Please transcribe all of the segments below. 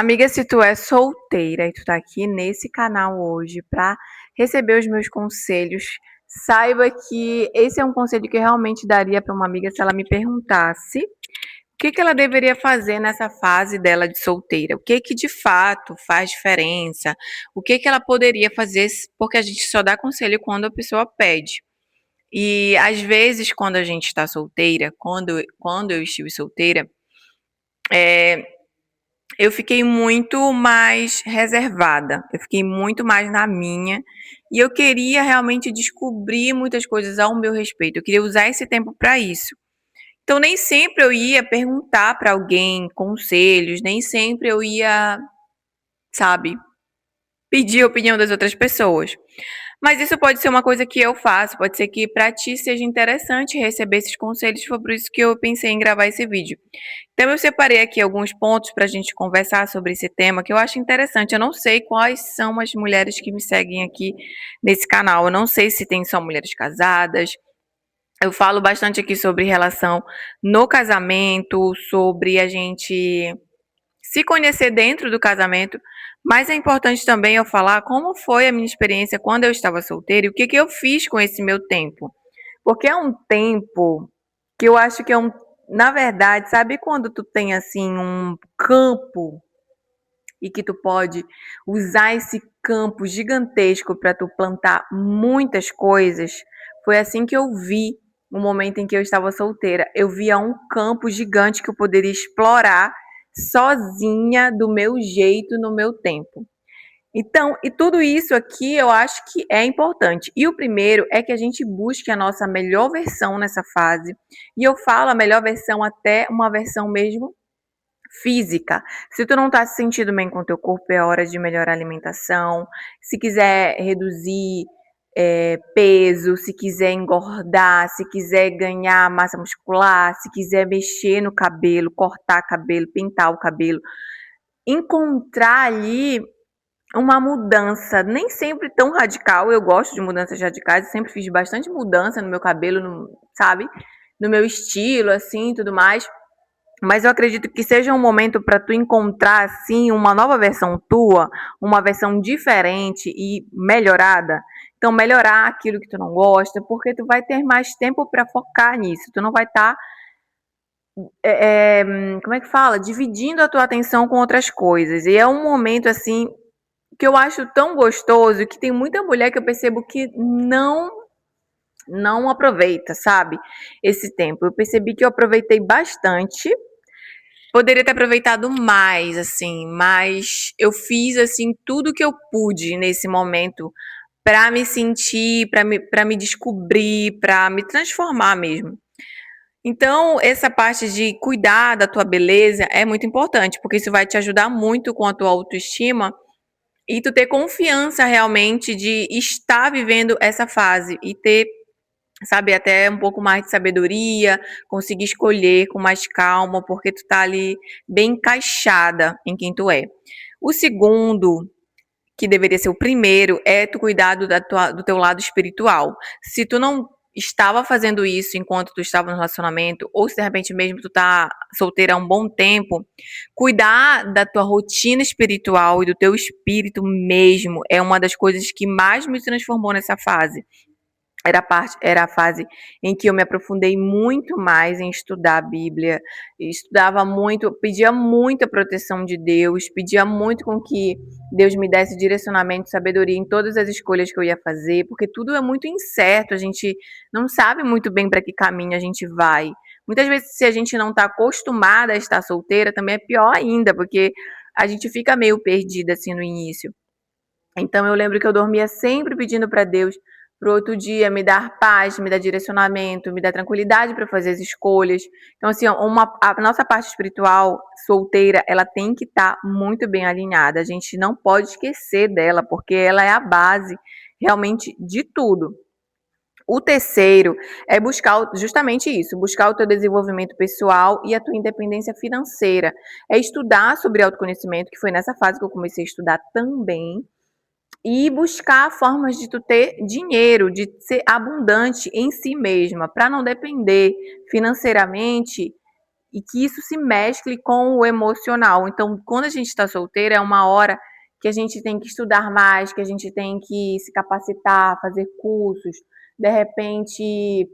Amiga, se tu é solteira e tu tá aqui nesse canal hoje pra receber os meus conselhos, saiba que esse é um conselho que eu realmente daria pra uma amiga se ela me perguntasse o que que ela deveria fazer nessa fase dela de solteira, o que que de fato faz diferença, o que que ela poderia fazer, porque a gente só dá conselho quando a pessoa pede. E às vezes, quando a gente está solteira, quando eu estive solteira, é, eu fiquei muito mais reservada, eu fiquei muito mais na minha, e eu queria realmente descobrir muitas coisas ao meu respeito, eu queria usar esse tempo para isso. Então, nem sempre eu ia perguntar para alguém conselhos, nem sempre eu ia, sabe, pedir a opinião das outras pessoas. Mas isso pode ser uma coisa que eu faço, pode ser que para ti seja interessante receber esses conselhos, foi por isso que eu pensei em gravar esse vídeo. Então eu separei aqui alguns pontos para a gente conversar sobre esse tema que eu acho interessante. Eu não sei quais são as mulheres que me seguem aqui nesse canal, eu não sei se tem só mulheres casadas. Eu falo bastante aqui sobre relação no casamento, sobre a gente se conhecer dentro do casamento, mas é importante também eu falar como foi a minha experiência quando eu estava solteira e o que que eu fiz com esse meu tempo. Porque é um tempo que eu acho que é um, na verdade, sabe quando tu tem assim um campo e que tu pode usar esse campo gigantesco para tu plantar muitas coisas? Foi assim que eu vi no momento em que eu estava solteira. Eu via um campo gigante que eu poderia explorar sozinha, do meu jeito, no meu tempo. Então, e tudo isso aqui eu acho que é importante. E o primeiro é que a gente busque a nossa melhor versão nessa fase. E eu falo a melhor versão até uma versão mesmo física. Se tu não tá se sentindo bem com o teu corpo, é hora de melhorar a alimentação. Se quiser reduzir peso, se quiser engordar, se quiser ganhar massa muscular, se quiser mexer no cabelo, cortar cabelo, pintar o cabelo, encontrar ali uma mudança, nem sempre tão radical. Eu gosto de mudanças radicais, eu sempre fiz bastante mudança no meu cabelo, sabe? No meu estilo, assim, tudo mais. Mas eu acredito que seja um momento para tu encontrar, assim, uma nova versão tua, uma versão diferente e melhorada. Então, melhorar aquilo que tu não gosta, porque tu vai ter mais tempo para focar nisso. Tu não vai estar, como é que fala? Dividindo a tua atenção com outras coisas. E é um momento, assim, que eu acho tão gostoso, que tem muita mulher que eu percebo que não aproveita, sabe? Esse tempo. Eu percebi que eu aproveitei bastante. Poderia ter aproveitado mais, assim, mas eu fiz assim tudo que eu pude nesse momento para me sentir, para me descobrir, para me transformar mesmo. Então, essa parte de cuidar da tua beleza é muito importante, porque isso vai te ajudar muito com a tua autoestima e tu ter confiança realmente de estar vivendo essa fase e ter, sabe, até um pouco mais de sabedoria, conseguir escolher com mais calma, porque tu tá ali bem encaixada em quem tu é. O segundo, que deveria ser o primeiro, é tu cuidado do teu lado espiritual. Se tu não estava fazendo isso enquanto tu estava no relacionamento, ou se de repente mesmo tu tá solteira há um bom tempo, cuidar da tua rotina espiritual e do teu espírito mesmo é uma das coisas que mais me transformou nessa fase. Era a fase em que eu me aprofundei muito mais em estudar a Bíblia, estudava muito, pedia muita proteção de Deus, pedia muito com que Deus me desse direcionamento e sabedoria em todas as escolhas que eu ia fazer, porque tudo é muito incerto, a gente não sabe muito bem para que caminho a gente vai. Muitas vezes, se a gente não está acostumada a estar solteira, também é pior ainda, porque a gente fica meio perdida assim no início. Então eu lembro que eu dormia sempre pedindo para Deus para outro dia me dar paz, me dar direcionamento, me dar tranquilidade para fazer as escolhas. Então assim, a nossa parte espiritual solteira, ela tem que estar muito bem alinhada. A gente não pode esquecer dela, porque ela é a base realmente de tudo. O terceiro é buscar justamente isso, buscar o teu desenvolvimento pessoal e a tua independência financeira. É estudar sobre autoconhecimento, que foi nessa fase que eu comecei a estudar também, e buscar formas de tu ter dinheiro, de ser abundante em si mesma, para não depender financeiramente, e que isso se mescle com o emocional. Então, quando a gente está solteira, é uma hora que a gente tem que estudar mais, que a gente tem que se capacitar, fazer cursos, de repente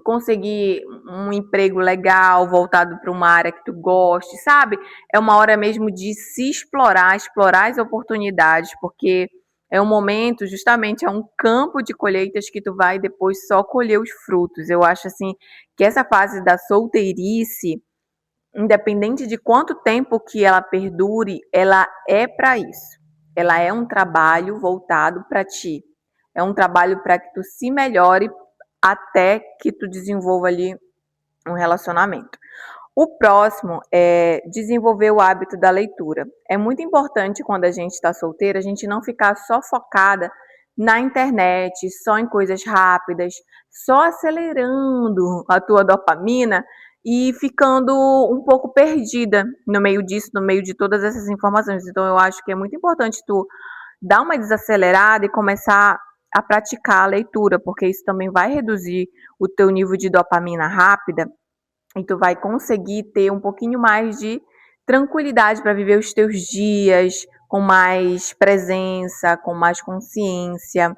conseguir um emprego legal, voltado para uma área que tu goste, sabe? É uma hora mesmo de se explorar, explorar as oportunidades, porque é um momento, justamente, é um campo de colheitas que tu vai depois só colher os frutos. Eu acho assim que essa fase da solteirice, independente de quanto tempo que ela perdure, ela é para isso. Ela é um trabalho voltado para ti. É um trabalho para que tu se melhore até que tu desenvolva ali um relacionamento. O próximo é desenvolver o hábito da leitura. É muito importante quando a gente está solteira, a gente não ficar só focada na internet, só em coisas rápidas, só acelerando a tua dopamina e ficando um pouco perdida no meio disso, no meio de todas essas informações. Então eu acho que é muito importante tu dar uma desacelerada e começar a praticar a leitura, porque isso também vai reduzir o teu nível de dopamina rápida e tu vai conseguir ter um pouquinho mais de tranquilidade para viver os teus dias com mais presença, com mais consciência.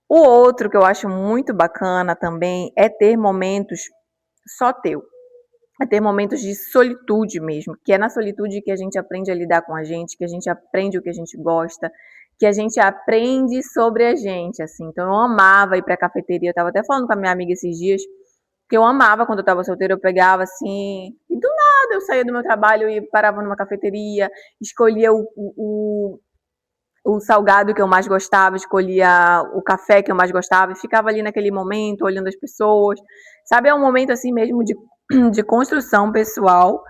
O outro que eu acho muito bacana também é ter momentos só teu. É ter momentos de solitude mesmo, que é na solitude que a gente aprende a lidar com a gente, que a gente aprende o que a gente gosta, que a gente aprende sobre a gente, assim. Então eu amava ir pra cafeteria, eu tava até falando com a minha amiga esses dias, que eu amava quando eu tava solteira, eu pegava assim, e do nada eu saía do meu trabalho e parava numa cafeteria, escolhia o salgado que eu mais gostava, escolhia o café que eu mais gostava e ficava ali naquele momento olhando as pessoas. Sabe, é um momento assim mesmo de construção pessoal.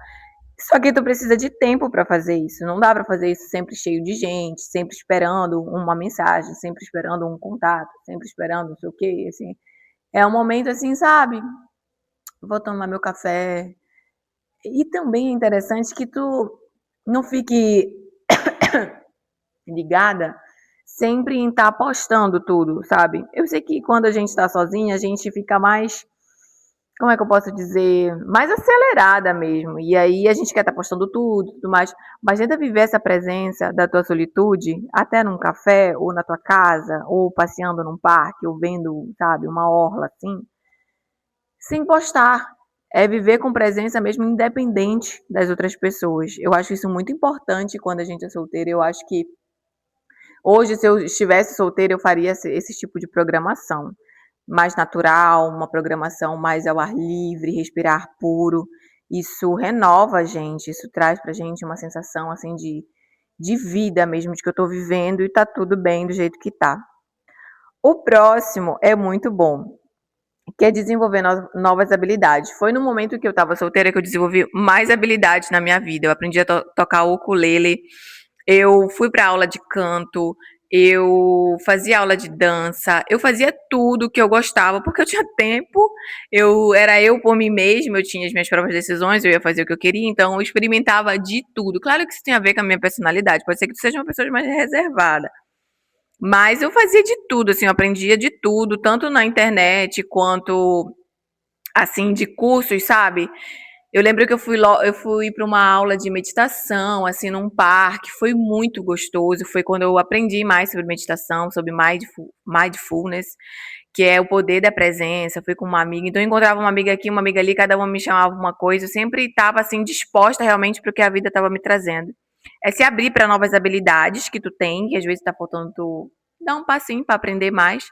Só que tu precisa de tempo para fazer isso. Não dá para fazer isso sempre cheio de gente, sempre esperando uma mensagem, sempre esperando um contato, sempre esperando não sei o quê, assim. É um momento assim, sabe? Vou tomar meu café. E também é interessante que tu não fique ligada sempre em estar postando tudo, sabe? Eu sei que quando a gente está sozinha, a gente fica mais, como é que eu posso dizer, mais acelerada mesmo. E aí a gente quer estar postando tudo mais. Mas tenta viver essa presença da tua solitude, até num café, ou na tua casa, ou passeando num parque, ou vendo, sabe, uma orla assim, sem postar. É viver com presença mesmo independente das outras pessoas. Eu acho isso muito importante quando a gente é solteira. Eu acho que hoje, se eu estivesse solteira, eu faria esse tipo de programação. Mais natural, uma programação mais ao ar livre, respirar puro. Isso renova a gente, isso traz pra gente uma sensação assim de vida mesmo, de que eu tô vivendo e tá tudo bem do jeito que tá. O próximo é muito bom, que é desenvolver novas habilidades. Foi no momento que eu estava solteira que eu desenvolvi mais habilidades na minha vida. Eu aprendi a tocar o ukulele, eu fui para aula de canto, eu fazia aula de dança, eu fazia tudo que eu gostava, porque eu tinha tempo, eu por mim mesma, eu tinha as minhas próprias decisões, eu ia fazer o que eu queria, então eu experimentava de tudo. Claro que isso tem a ver com a minha personalidade, pode ser que tu seja uma pessoa mais reservada, mas eu fazia de tudo, assim, eu aprendia de tudo, tanto na internet quanto, assim, de cursos, sabe? Eu lembro que eu fui para uma aula de meditação, assim, num parque, foi muito gostoso, foi quando eu aprendi mais sobre meditação, sobre mindfulness, que é o poder da presença, fui com uma amiga, então eu encontrava uma amiga aqui, uma amiga ali, cada uma me chamava uma coisa, eu sempre estava, assim, disposta realmente para o que a vida estava me trazendo. É se abrir para novas habilidades que tu tem, que às vezes está faltando tu dar um passinho para aprender mais,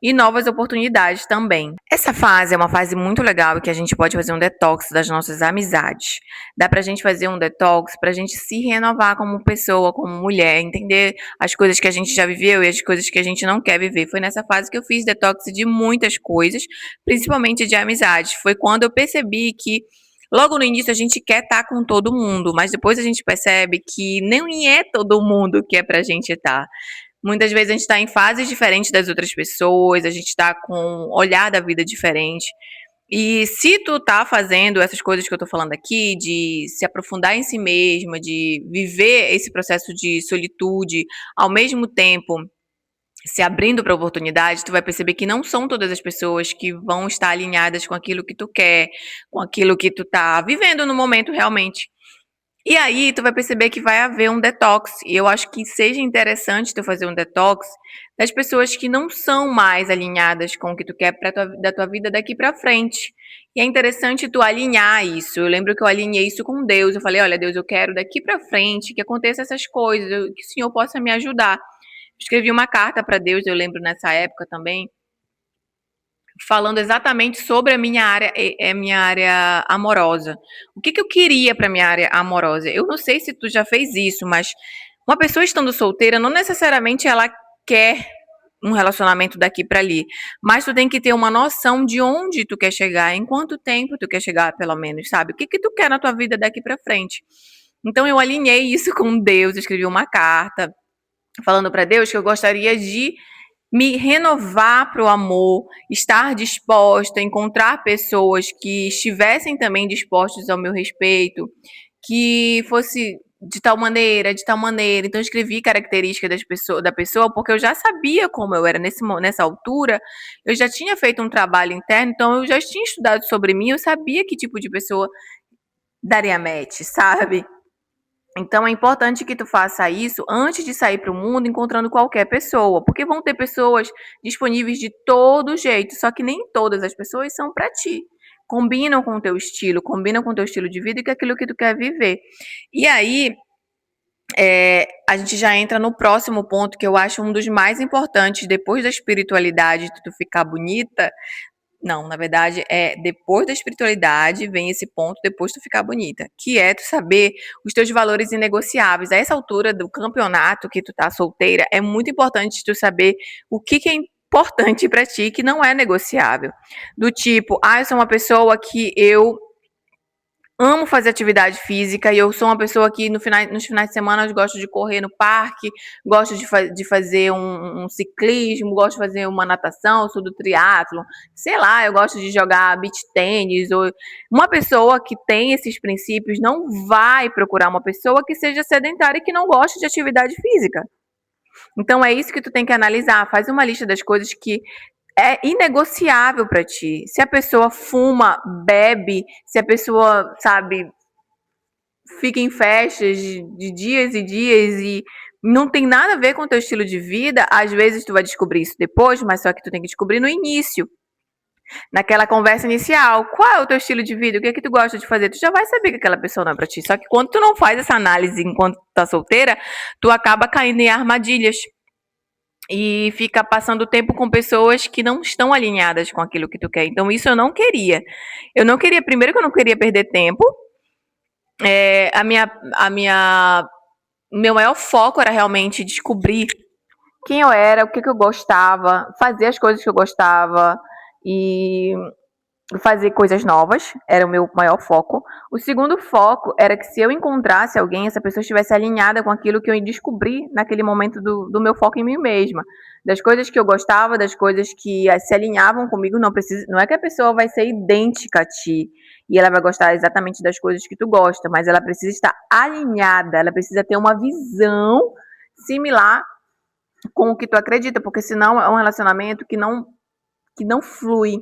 e novas oportunidades também. Essa fase é uma fase muito legal e que a gente pode fazer um detox das nossas amizades. Dá pra gente fazer um detox pra gente se renovar como pessoa, como mulher, entender as coisas que a gente já viveu e as coisas que a gente não quer viver. Foi nessa fase que eu fiz detox de muitas coisas, principalmente de amizades. Foi quando eu percebi que logo no início a gente quer estar com todo mundo, mas depois a gente percebe que nem é todo mundo que é pra gente estar. Muitas vezes a gente está em fases diferentes das outras pessoas, a gente está com um olhar da vida diferente. E se tu tá fazendo essas coisas que eu tô falando aqui, de se aprofundar em si mesma, de viver esse processo de solitude, ao mesmo tempo se abrindo para oportunidade, tu vai perceber que não são todas as pessoas que vão estar alinhadas com aquilo que tu quer, com aquilo que tu tá vivendo no momento realmente. E aí tu vai perceber que vai haver um detox. E eu acho que seja interessante tu fazer um detox das pessoas que não são mais alinhadas com o que tu quer da tua vida daqui para frente. E é interessante tu alinhar isso. Eu lembro que eu alinhei isso com Deus. Eu falei, olha, Deus, eu quero daqui para frente que aconteça essas coisas, que o Senhor possa me ajudar. Escrevi uma carta para Deus, eu lembro nessa época também, falando exatamente sobre a minha área amorosa. O que eu queria para minha área amorosa? Eu não sei se tu já fez isso, mas uma pessoa estando solteira, não necessariamente ela quer um relacionamento daqui para ali, mas tu tem que ter uma noção de onde tu quer chegar, em quanto tempo tu quer chegar, pelo menos, sabe? O que tu quer na tua vida daqui para frente? Então eu alinhei isso com Deus, escrevi uma carta falando para Deus que eu gostaria de me renovar para o amor, estar disposta, encontrar pessoas que estivessem também dispostas ao meu respeito, que fosse de tal maneira, de tal maneira. Então, eu escrevi características da pessoa, porque eu já sabia como eu era nessa altura, eu já tinha feito um trabalho interno, então eu já tinha estudado sobre mim, eu sabia que tipo de pessoa daria match, sabe? Então é importante que tu faça isso antes de sair para o mundo encontrando qualquer pessoa, porque vão ter pessoas disponíveis de todo jeito, só que nem todas as pessoas são para ti. Combinam com o teu estilo de vida e com aquilo que tu quer viver. E aí, a gente já entra no próximo ponto que eu acho um dos mais importantes depois da espiritualidade, de tu ficar bonita, não, na verdade, depois da espiritualidade vem esse ponto, depois tu ficar bonita, que é tu saber os teus valores inegociáveis. A essa altura do campeonato que tu tá solteira, é muito importante tu saber o que é importante pra ti, que não é negociável. Do tipo, eu sou uma pessoa que eu amo fazer atividade física e eu sou uma pessoa que nos finais de semana eu gosto de correr no parque, gosto de fazer um ciclismo, gosto de fazer uma natação, eu sou do triatlo, sei lá, eu gosto de jogar beach tênis. Ou uma pessoa que tem esses princípios não vai procurar uma pessoa que seja sedentária e que não goste de atividade física. Então é isso que tu tem que analisar. Faz uma lista das coisas que é inegociável para ti. Se a pessoa fuma, bebe, se a pessoa, sabe, fica em festas de dias e dias e não tem nada a ver com o teu estilo de vida, às vezes tu vai descobrir isso depois, mas só que tu tem que descobrir no início, naquela conversa inicial. Qual é o teu estilo de vida? O que é que tu gosta de fazer? Tu já vai saber que aquela pessoa não é pra ti. Só que quando tu não faz essa análise enquanto tu tá solteira, tu acaba caindo em armadilhas e fica passando tempo com pessoas que não estão alinhadas com aquilo que tu quer. Então isso eu não queria. Eu não queria, primeiro que eu não queria perder tempo. É, meu maior foco era realmente descobrir quem eu era, o que eu gostava, fazer as coisas que eu gostava e fazer coisas novas, era o meu maior foco. O segundo foco era que se eu encontrasse alguém, essa pessoa estivesse alinhada com aquilo que eu descobri naquele momento do meu foco em mim mesma. Das coisas que eu gostava, das coisas que se alinhavam comigo, não é que a pessoa vai ser idêntica a ti e ela vai gostar exatamente das coisas que tu gosta, mas ela precisa estar alinhada, ela precisa ter uma visão similar com o que tu acredita, porque senão é um relacionamento que não flui.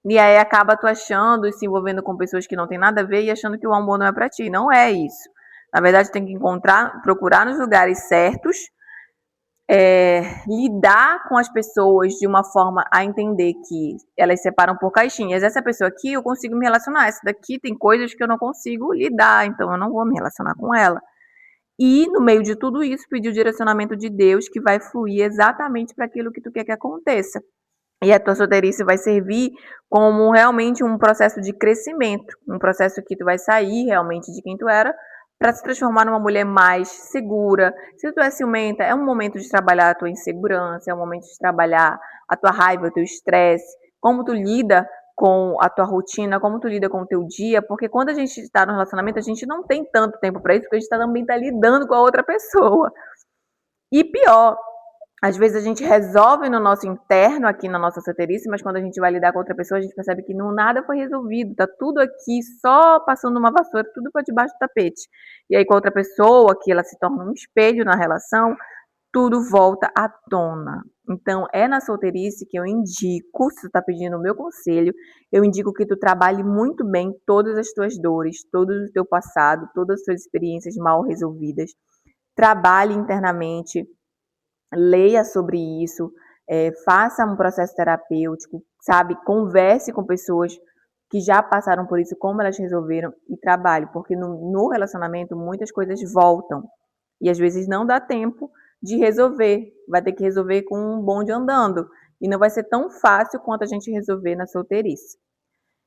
E aí acaba tu achando e se envolvendo com pessoas que não tem nada a ver e achando que o amor não é pra ti. Não é isso. Na verdade, tem que procurar nos lugares certos, lidar com as pessoas de uma forma a entender que elas separam por caixinhas. Essa pessoa aqui eu consigo me relacionar, essa daqui tem coisas que eu não consigo lidar, então eu não vou me relacionar com ela. E no meio de tudo isso, pedir o direcionamento de Deus que vai fluir exatamente para aquilo que tu quer que aconteça. E a tua solteirice vai servir como realmente um processo de crescimento, um processo que tu vai sair realmente de quem tu era para se transformar numa mulher mais segura. Se tu é ciumenta, é um momento de trabalhar a tua insegurança, é um momento de trabalhar a tua raiva, o teu estresse, como tu lida com a tua rotina, como tu lida com o teu dia, porque quando a gente está no relacionamento, a gente não tem tanto tempo para isso, porque a gente também está lidando com a outra pessoa. E pior, às vezes a gente resolve no nosso interno, aqui na nossa solteirice, mas quando a gente vai lidar com outra pessoa, a gente percebe que não, nada foi resolvido, tá tudo aqui só passando uma vassoura, tudo para debaixo do tapete. E aí com a outra pessoa, que ela se torna um espelho na relação, tudo volta à tona. Então, é na solteirice que eu indico, se tu tá pedindo o meu conselho, eu indico que tu trabalhe muito bem todas as tuas dores, todo o teu passado, todas as tuas experiências mal resolvidas. Trabalhe internamente, leia sobre isso, faça um processo terapêutico, sabe? Converse com pessoas que já passaram por isso, como elas resolveram, e trabalhe, porque no relacionamento muitas coisas voltam e às vezes não dá tempo de resolver, vai ter que resolver com um bonde andando e não vai ser tão fácil quanto a gente resolver na solteirice.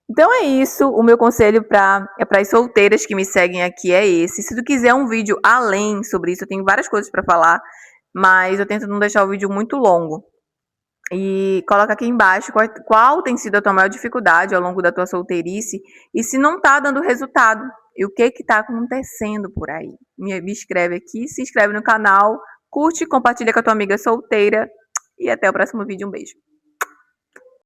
Então é isso, o meu conselho para as solteiras que me seguem aqui é esse. Se tu quiser um vídeo além sobre isso, eu tenho várias coisas para falar, mas eu tento não deixar o vídeo muito longo. E coloca aqui embaixo qual tem sido a tua maior dificuldade ao longo da tua solteirice e se não tá dando resultado e o que tá acontecendo por aí. Me escreve aqui, se inscreve no canal, curte, compartilha com a tua amiga solteira e até o próximo vídeo. Um beijo.